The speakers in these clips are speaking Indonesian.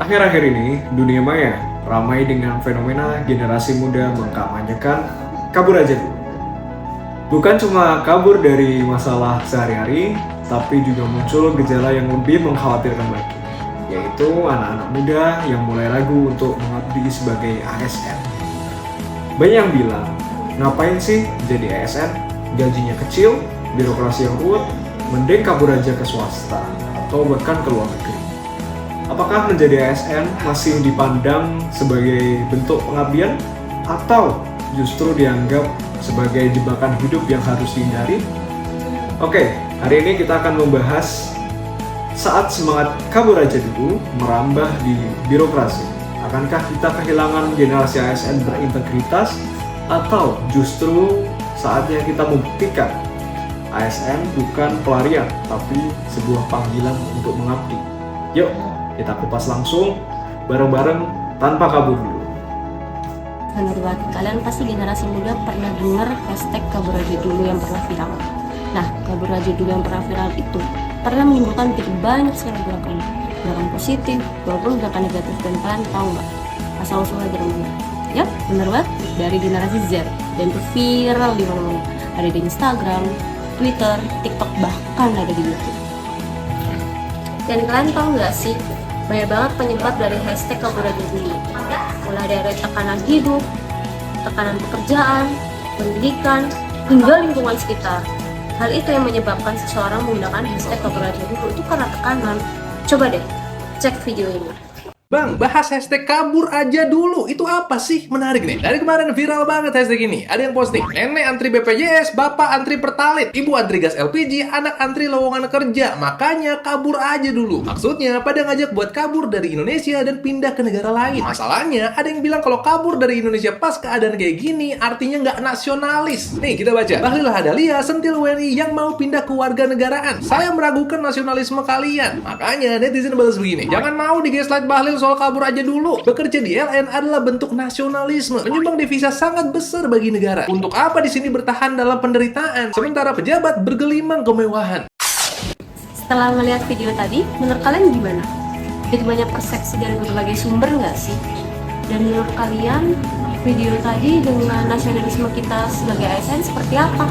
Akhir-akhir ini, dunia maya ramai dengan fenomena generasi muda mengkampanyekan kabur aja dulu. Bukan cuma kabur dari masalah sehari-hari, tapi juga muncul gejala yang lebih mengkhawatirkan lagi, yaitu anak-anak muda yang mulai ragu untuk mengabdi sebagai ASN. Banyak yang bilang, ngapain sih jadi ASN? Gajinya kecil, birokrasi yang ruwet, mending kabur aja ke swasta atau bahkan ke luar negeri. Apakah menjadi ASN masih dipandang sebagai bentuk pengabdian atau justru dianggap sebagai jebakan hidup yang harus dihindari? Oke, hari ini kita akan membahas saat semangat kabur aja dulu merambah di birokrasi. Akankah kita kehilangan generasi ASN berintegritas atau justru saatnya kita membuktikan ASN bukan pelarian tapi sebuah panggilan untuk mengabdi? Yuk, kita kupas langsung bareng-bareng tanpa kabur dulu. Menurut kalian pasti generasi muda pernah dengar hashtag kabur aja dulu yang pernah viral. Nah, kabur aja dulu yang pernah viral itu pernah menimbulkan begitu banyak sekali gerakan positif, walaupun gerakan negatif. Dan kalian tahu nggak asal usulnya dari mana? Yap, bener banget, dari generasi Z. Dan itu viral di mana-mana. Ada di Instagram, Twitter, TikTok, bahkan ada di YouTube. Dan kalian tahu nggak sih, banyak banget penyebab dari hashtag kabur aja dulu. Mulai dari tekanan hidup, tekanan pekerjaan, pendidikan, hingga lingkungan sekitar. Hal itu yang menyebabkan seseorang menggunakan hashtag kabur aja dulu itu karena tekanan. Coba deh, cek video ini. Bang, bahas hashtag kabur aja dulu. Itu apa sih? Menarik nih. Dari kemarin viral banget hashtag ini. Ada yang posting, nenek antri BPJS, bapak antri Pertalite, ibu antri gas LPG, anak antri lowongan kerja. Makanya kabur aja dulu. Maksudnya, pada ngajak buat kabur dari Indonesia dan pindah ke negara lain. Masalahnya, ada yang bilang kalau kabur dari Indonesia pas keadaan kayak gini, artinya nggak nasionalis. Nih, kita baca. Bahlil Lahadalia, sentil WNI yang mau pindah ke warga negaraan. Saya meragukan nasionalisme kalian. Makanya, netizen balas begini. Jangan mau digaslight Bahlil soal kabur aja dulu. Bekerja di LN adalah bentuk nasionalisme, menyumbang devisa sangat besar bagi negara. Untuk apa di sini bertahan dalam penderitaan, sementara pejabat bergelimang kemewahan? Setelah melihat video tadi, menurut kalian gimana? Begitu banyak persepsi dari berbagai sumber nggak sih? Dan menurut kalian, video tadi dengan nasionalisme kita sebagai ASN seperti apa?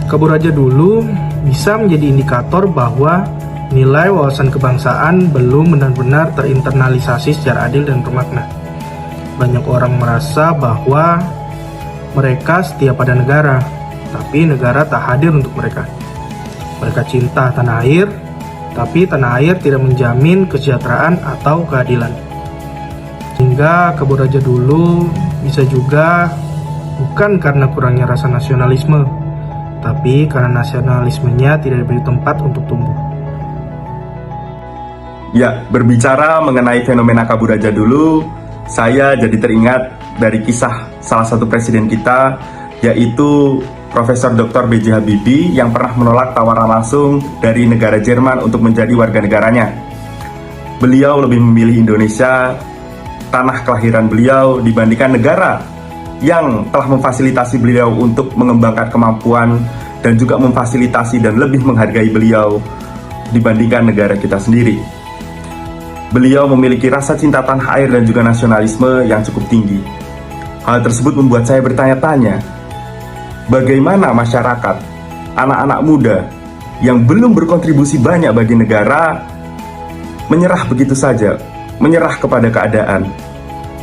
Kabur aja dulu bisa menjadi indikator bahwa nilai wawasan kebangsaan belum benar-benar terinternalisasi secara adil dan bermakna. Banyak orang merasa bahwa mereka setia pada negara, tapi negara tak hadir untuk mereka. Mereka cinta tanah air, tapi tanah air tidak menjamin kesejahteraan atau keadilan. Sehingga kabur aja dulu bisa juga bukan karena kurangnya rasa nasionalisme, tapi karena nasionalismenya tidak diberi tempat untuk tumbuh. Ya, berbicara mengenai fenomena kabur aja dulu, saya jadi teringat dari kisah salah satu presiden kita, yaitu Profesor Dr. B.J. Habibie yang pernah menolak tawaran langsung dari negara Jerman untuk menjadi warga negaranya. Beliau lebih memilih Indonesia, tanah kelahiran beliau, dibandingkan negara yang telah memfasilitasi beliau untuk mengembangkan kemampuan dan juga memfasilitasi dan lebih menghargai beliau dibandingkan negara kita sendiri. Beliau memiliki rasa cinta tanah air dan juga nasionalisme yang cukup tinggi. Hal tersebut membuat saya bertanya-tanya, bagaimana masyarakat, anak-anak muda yang belum berkontribusi banyak bagi negara, menyerah begitu saja, menyerah kepada keadaan.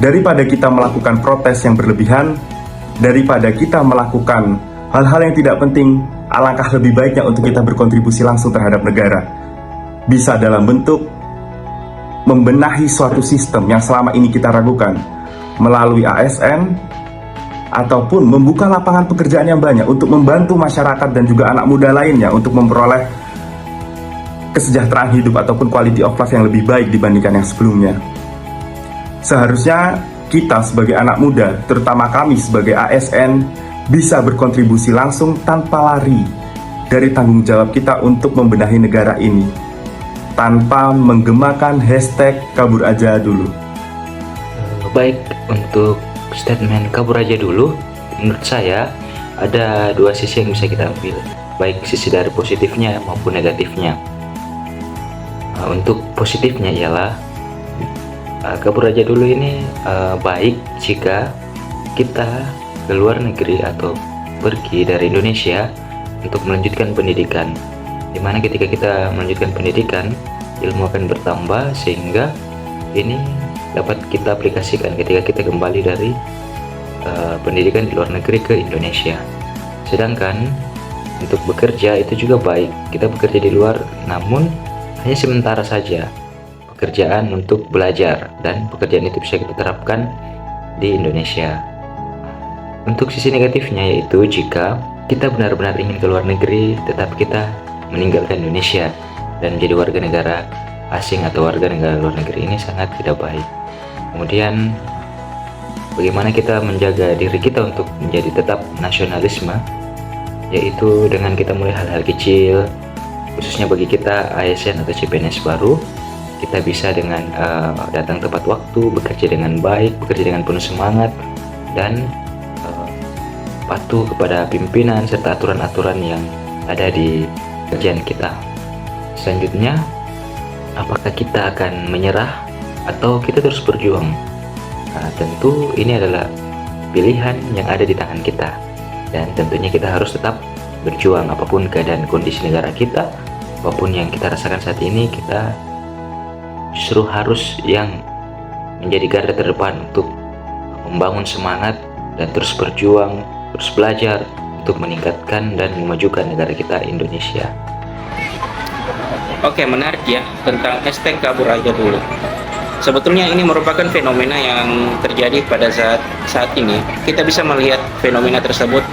Daripada kita melakukan protes yang berlebihan, daripada kita melakukan hal-hal yang tidak penting, alangkah lebih baiknya untuk kita berkontribusi langsung terhadap negara. Bisa dalam bentuk membenahi suatu sistem yang selama ini kita ragukan melalui ASN, ataupun membuka lapangan pekerjaan yang banyak untuk membantu masyarakat dan juga anak muda lainnya untuk memperoleh kesejahteraan hidup ataupun quality of life yang lebih baik dibandingkan yang sebelumnya. Seharusnya kita sebagai anak muda, terutama kami sebagai ASN, bisa berkontribusi langsung tanpa lari dari tanggung jawab kita untuk membenahi negara ini, tanpa menggemakan hashtag kabur aja dulu. Baik, untuk statement kabur aja dulu, menurut saya ada dua sisi yang bisa kita ambil, baik sisi dari positifnya maupun negatifnya. Untuk positifnya ialah kabur aja dulu ini baik jika kita ke luar negeri atau pergi dari Indonesia untuk melanjutkan pendidikan, dimana ketika kita melanjutkan pendidikan ilmu akan bertambah sehingga ini dapat kita aplikasikan ketika kita kembali dari pendidikan di luar negeri ke Indonesia. Sedangkan untuk bekerja itu juga baik, kita bekerja di luar namun hanya sementara saja, pekerjaan untuk belajar, dan pekerjaan itu bisa kita terapkan di Indonesia. Untuk sisi negatifnya yaitu jika kita benar-benar ingin ke luar negeri tetap kita meninggalkan Indonesia dan menjadi warga negara asing atau warga negara luar negeri, ini sangat tidak baik. Kemudian bagaimana kita menjaga diri kita untuk menjadi tetap nasionalisme, yaitu dengan kita mulai hal-hal kecil, khususnya bagi kita ASN atau CPNS baru, kita bisa dengan datang tepat waktu, bekerja dengan baik, bekerja dengan penuh semangat, dan patuh kepada pimpinan serta aturan-aturan yang ada di kerjaan kita. Selanjutnya, apakah kita akan menyerah atau kita terus berjuang? Nah, tentu ini adalah pilihan yang ada di tangan kita, dan tentunya kita harus tetap berjuang apapun keadaan kondisi negara kita, apapun yang kita rasakan saat ini, kita justru harus yang menjadi garda terdepan untuk membangun semangat dan terus berjuang, terus belajar untuk meningkatkan dan memajukan negara kita Indonesia. Oke, menarik ya tentang hashtag kabur aja dulu. Sebetulnya ini merupakan fenomena yang terjadi pada saat ini. Kita bisa melihat fenomena tersebut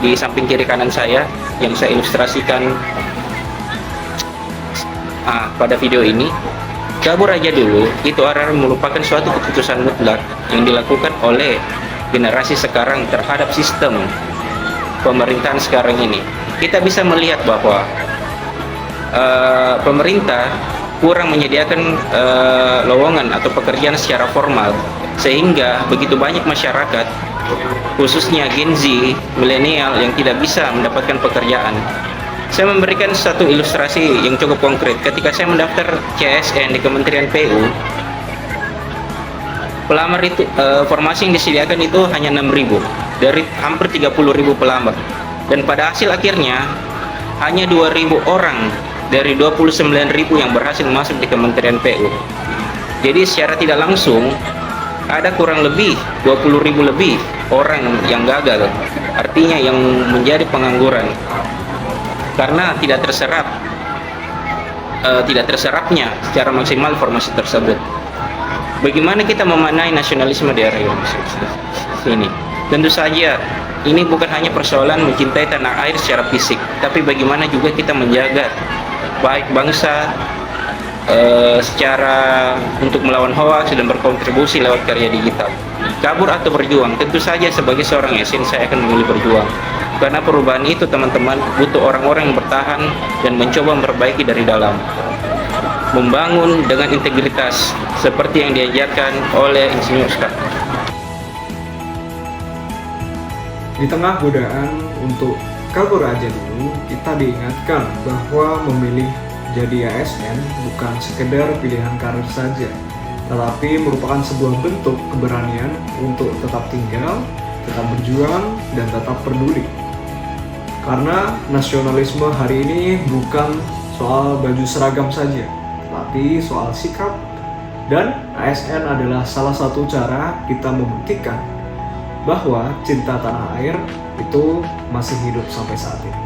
di samping kiri kanan saya yang saya ilustrasikan pada video ini. Kabur aja dulu itu adalah merupakan suatu keputusan mutlak yang dilakukan oleh generasi sekarang terhadap sistem pemerintahan sekarang ini. Kita bisa melihat bahwa pemerintah kurang menyediakan lowongan atau pekerjaan secara formal, sehingga begitu banyak masyarakat, khususnya Gen Z, milenial yang tidak bisa mendapatkan pekerjaan. Saya memberikan satu ilustrasi yang cukup konkret. Ketika saya mendaftar CSN di Kementerian PU, pelamar itu formasi yang disediakan itu hanya 6.000 dari hampir 30.000 pelamar, dan pada hasil akhirnya hanya 2.000 orang dari 29.000 yang berhasil masuk di Kementerian PU. Jadi secara tidak langsung ada kurang lebih 20.000 lebih orang yang gagal, artinya yang menjadi pengangguran karena tidak terserapnya secara maksimal formasi tersebut. Bagaimana kita memaknai nasionalisme di area sini? Tentu saja ini bukan hanya persoalan mencintai tanah air secara fisik, tapi bagaimana juga kita menjaga baik bangsa secara untuk melawan hoaks dan berkontribusi lewat karya digital. Kabur atau berjuang? Tentu saja sebagai seorang ASN saya akan memilih berjuang, karena perubahan itu teman-teman butuh orang-orang yang bertahan dan mencoba memperbaiki dari dalam, membangun dengan integritas seperti yang diajarkan oleh Insinyur Scott. Di tengah godaan untuk kabur aja dulu, kita diingatkan bahwa memilih jadi ASN bukan sekedar pilihan karir saja, tetapi merupakan sebuah bentuk keberanian untuk tetap tinggal, tetap berjuang, dan tetap peduli. Karena nasionalisme hari ini bukan soal baju seragam saja, tapi soal sikap, dan ASN adalah salah satu cara kita membuktikan bahwa cinta tanah air itu masih hidup sampai saat ini.